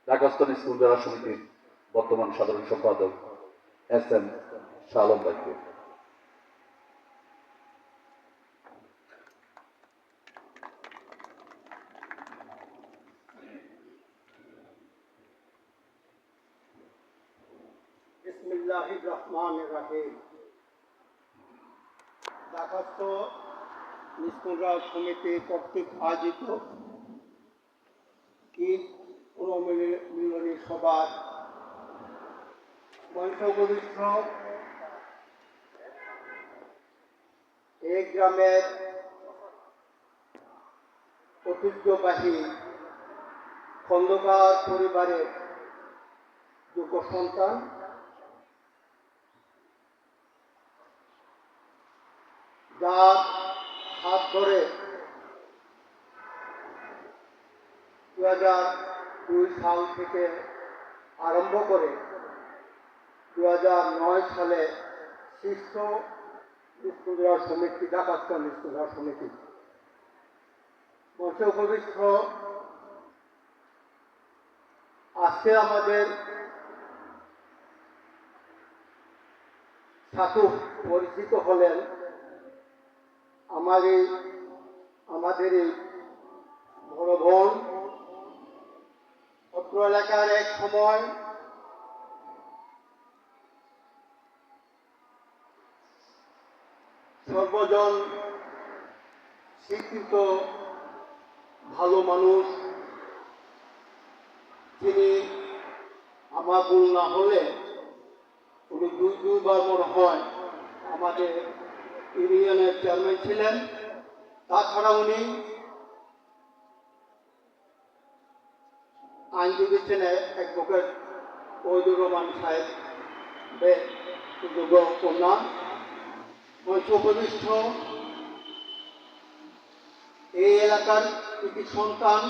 ঢাকাস্থ school জেলা সমিতির বর্তমান সাধারণ সম্পাদক এস.এম. শাহ আলম ভাইকে। বিসমিল্লাহির রহমানির রহিম। ঢাকাস্থ স্কুল সমিতি কর্তৃক আয়োজিত ঈদ পুনর্মিলনী সভার বংশগরিষ্ঠ এই গ্রামের ঐতিহ্যবাহী খন্দকার পরিবারের যোগ্য সন্তান যার হাত ধরে 2002 সাল থেকে আরম্ভ করে 2009 সালে শীর্ষ স্কুল সমিতি ঢাকাস্থ স্কুল সমিতি বংশগরিষ্ঠ আজকে আমাদের সাথে পরিচিত হলেন আমাদের এই বড় বোন। অত্র এলাকার এক সময় সর্বজন স্বীকৃত ভালো মানুষ, যিনি আমার বোন না হলে উনি দুইবার মনে হয় আমাদের ইউনিয়নের চেয়ারম্যান ছিলেন। তাছাড়া উনি আইনজীবী ছিলেন অ্যাডভোকেট ওহিদুর রহমান সাহেবের সুযোগ্য কন্যা। বংশগরিষ্ঠ এই এলাকার একটি সন্তান,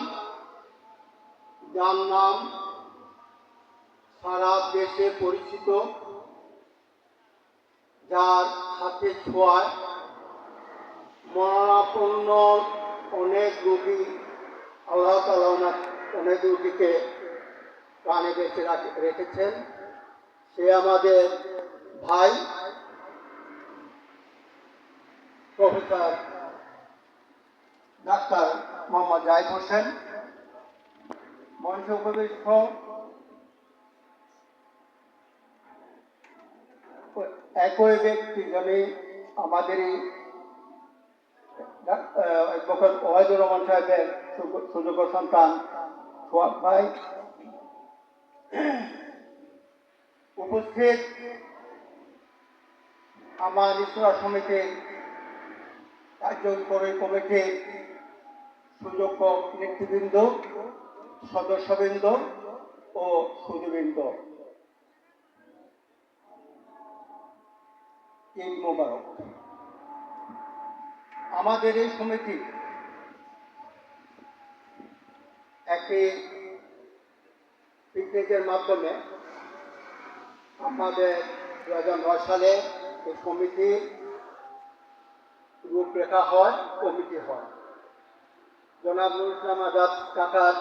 যার নাম সারা দেশে পরিচিত, যার হাতে ছোঁয়ায় মরণাপন্ন অনেক রোগী আল্লাহ তাআলা অনেক রোগীকে প্রাণে বেঁচে রেখেছেন। সে আমাদের ভাই প্রফেসর ডাক্তার মোহাম্মদ জাহিদ হোসেন। বংশগরিষ্ঠ একই ব্যক্তি, যিনি আমাদের এই অ্যাডভোকেট ওহিদুর রহমান সাহেবের সুযোগ্য সন্তান সোহাগ ভাই। উপস্থিত আমার স্কুল সমিতির কার্যকরী কমিটির সুযোগ্য নেতৃবৃন্দ, সদস্যবৃন্দ ও সুধীবৃন্দ, ঈদ মোবারক। আমাদের এই সমিতি একটি পিকনিকের মাধ্যমে আমাদের 2009 সালে এই কমিটির রূপরেখা হয়, কমিটি হয়। জনাব নুরুল ইসলাম আজাদ কাকার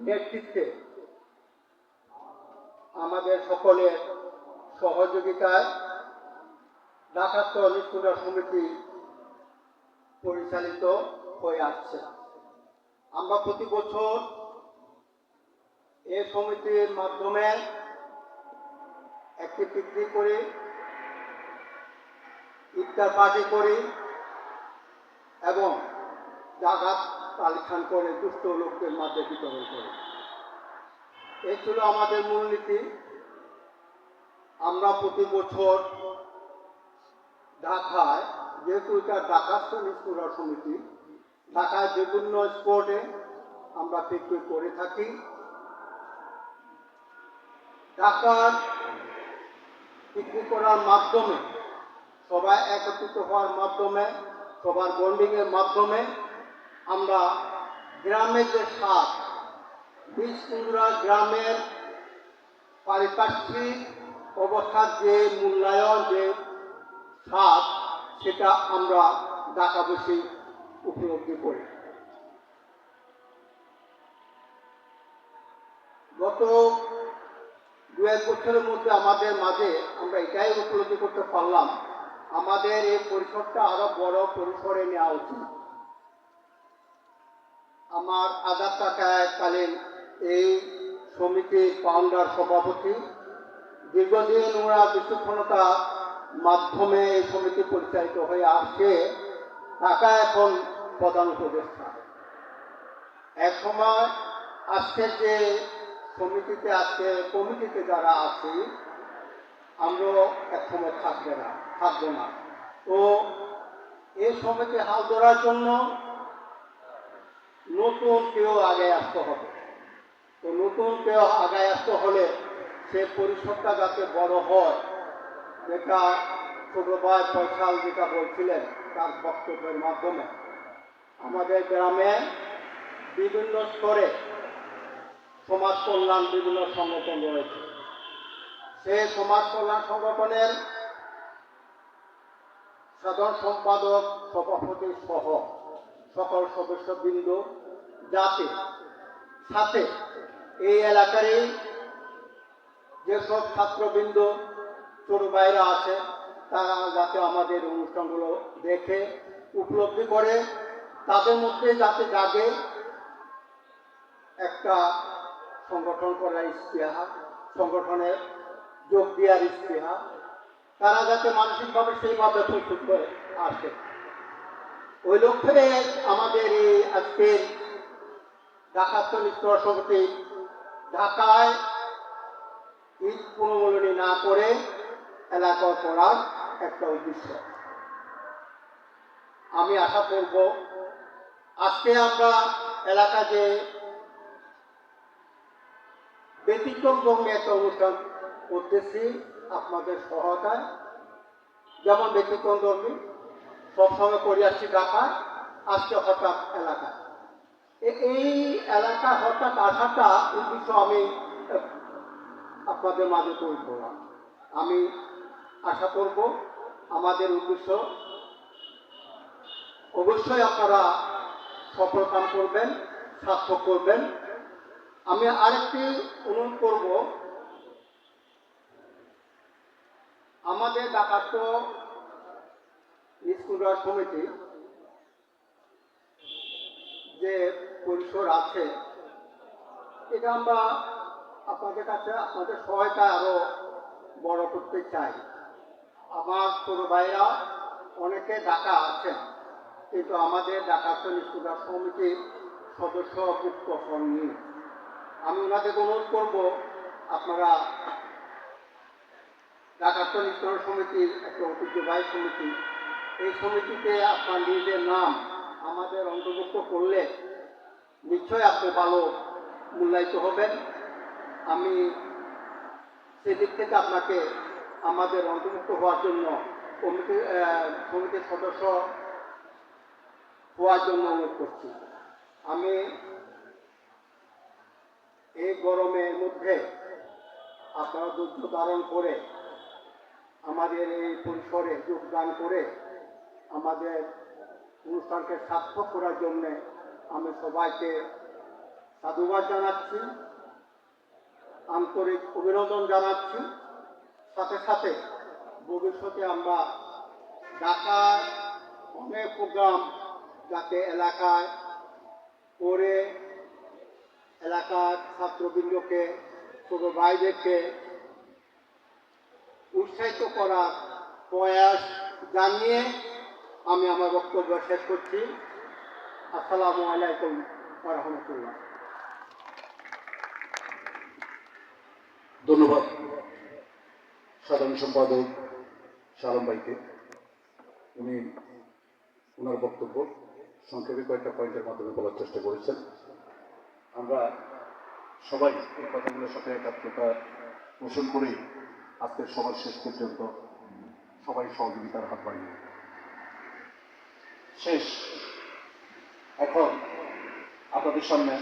নেতৃত্বে আমাদের সকলের সহযোগিতায় ঢাকাস্থ স্কুল সমিতি পরিচালিত হয়ে আসছে। আমরা প্রতি বছর এই সমিতির মাধ্যমে একটি পিকনিক করি, ইফতার পার্টি করি এবং জাকাত কালেকশন করে দুস্থ লোকদের মাঝে বিতরণ করি। এই ছিল আমাদের মূলনীতি। আমরা প্রতি বছর ঢাকায়, যেহেতু এটা ঢাকাস্থ স্কুল সমিতি, ঢাকায় বিভিন্ন স্পটে আমরা পিকনিক করে থাকি। ঢাকার পিকনিক করার মাধ্যমে, সবাই একত্রিত হওয়ার মাধ্যমে, সবার বন্ডিংয়ের মাধ্যমে আমরা গ্রামের যে স্বাদ, বীজকুন্দ্রা গ্রামের পারিপার্শ্বিক অবস্থার যে মূল্যায়ন, যে স্বাদ, সেটা আমরা ঢাকাবাসী উপলব্ধি করি। গত দু এক বছরের মধ্যে আমাদের মাঝে আমরা এটাই উপলব্ধি করতে পারলাম, আমাদের এই পরিসরটা আরো বড় পরিসরে নেওয়া উচিত। আমার আজাদ কাকা এককালীন এই সমিতির ফাউন্ডার সভাপতি, দীর্ঘদিন ওরা বিচক্ষণতা মাধ্যমে এই সমিতি পরিচালিত হয়ে আসছে। কাকা এখন প্রধান উপদেষ্টা। এক সময় আজকের যে সমিতিতে আজকে কমিটিতে যারা আছি, আমরাও এক সময় থাকবো না। তো এই সমিতি হাল ধরার জন্য নতুন কেউ আগে আসতে হবে। তো নতুন কেউ আগে আসতে হলে সে পরিসরটা যাতে বড় হয়, যেটা ছোট ভাই ফয়সাল যেটা বলছিলেন তার বক্তব্যের মাধ্যমে, আমাদের গ্রামে বিভিন্ন স্তরে সমাজ কল্যাণ বিভিন্ন সংগঠন রয়েছে। সেই সমাজ কল্যাণ সংগঠনের সাধারণ সম্পাদক, সভাপতি সহ সকল সদস্যবৃন্দ যাতে সাথে এই এলাকারই যেসব ছাত্রবৃন্দ ছোট ভাইরা আছে তারা যাতে আমাদের অনুষ্ঠানগুলো দেখে উপলব্ধি করে, তাদের মধ্যে যাতে জাগে একটা সংগঠন করার ইস্তেহার, সংগঠনে যোগ দেওয়ার ইস্তেহার, তারা যাতে মানসিকভাবে সেইভাবে প্রস্তুত করে আসে। ওই লক্ষ্যে আমাদের এই আজকের ঢাকা স্তর সমিতি ঢাকায় ঈদ পুনর্মূলনী না করে এলাকায় করার একটা উদ্দেশ্য। আমি আশা করব আজকে আমরা এলাকা যে ব্যতিক্রম ধর্মী একটা অনুষ্ঠান করতেছি আপনাদের সহায়তায়, যেমন ব্যতিক্রম ধর্মী সবসময় করে আসছি ঢাকায়, আজকে হঠাৎ এলাকায়। এই এলাকা হঠাৎ আসাটা উদ্দেশ্য আমি আপনাদের মাঝে তৈরি করলাম। আমি আশা করব আমাদের উদ্দেশ্য অবশ্যই আপনারা সফলকাম করবেন, সার্থক করবেন। আমি আরেকটি অনুরোধ করব, আমাদের ঢাকাস্থ স্কুল সমিতি যে পরিসর আছে, এটা আমরা আপনাদের কাছে আপনাদের সহায়তা আরো বড় করতে চাই। আমার ছোট ভাইরা অনেকে ঢাকা আছেন, কিন্তু আমাদের ঢাকাস্থ স্কুল সমিতির সদস্যভুক্ত হননি। আমি ওনাদের অনুরোধ করব, আপনারা ঢাকাস্থ স্কুল সমিতির একটা ঐতিহ্যবাহী সমিতি, এই সমিতিতে আপনার নিজের নাম আমাদের অন্তর্ভুক্ত করলে নিশ্চয়ই আপনি ভালো মূল্যায়িত হবেন। আমি সেদিক থেকে আপনাকে আমাদের অন্তর্ভুক্ত হওয়ার জন্য সমিতির সদস্য হওয়ার জন্য অনুরোধ করছি। আমি এই গরমের মধ্যে আপনারা ধৈর্য ধারণ করে আমাদের এই পরিসরে যোগদান করে আমাদের অনুষ্ঠানকে সার্থক করার জন্যে আমি সবাইকে সাধুবাদ জানাচ্ছি, আন্তরিক অভিনন্দন জানাচ্ছি। সাথে সাথে ভবিষ্যতে আমরা ঢাকার অনেক প্রোগ্রাম যাতে এলাকায় করে এলাকার ছাত্রবৃন্দকে, ছোট ভাইদেরকে উৎসাহিত করার প্রয়াস জানিয়ে আমি আমার বক্তব্য শেষ করছি। আসসালামু আলাইকুম ওয়া রাহমাতুল্লাহ। ধন্যবাদ সাধারণ সম্পাদক শালম ভাইকে। উনি ওনার বক্তব্য সংক্ষেপে কয়েকটা পয়েন্টের মাধ্যমে বলার চেষ্টা করেছেন। আমরা সবাই এই কথাগুলোর সাথে একাত্মতা পোষণ করে আজকের সবার শেষ পর্যন্ত সবাই সহযোগিতার হাত বাড়িয়ে শেষ। এখন আপনাদের সামনে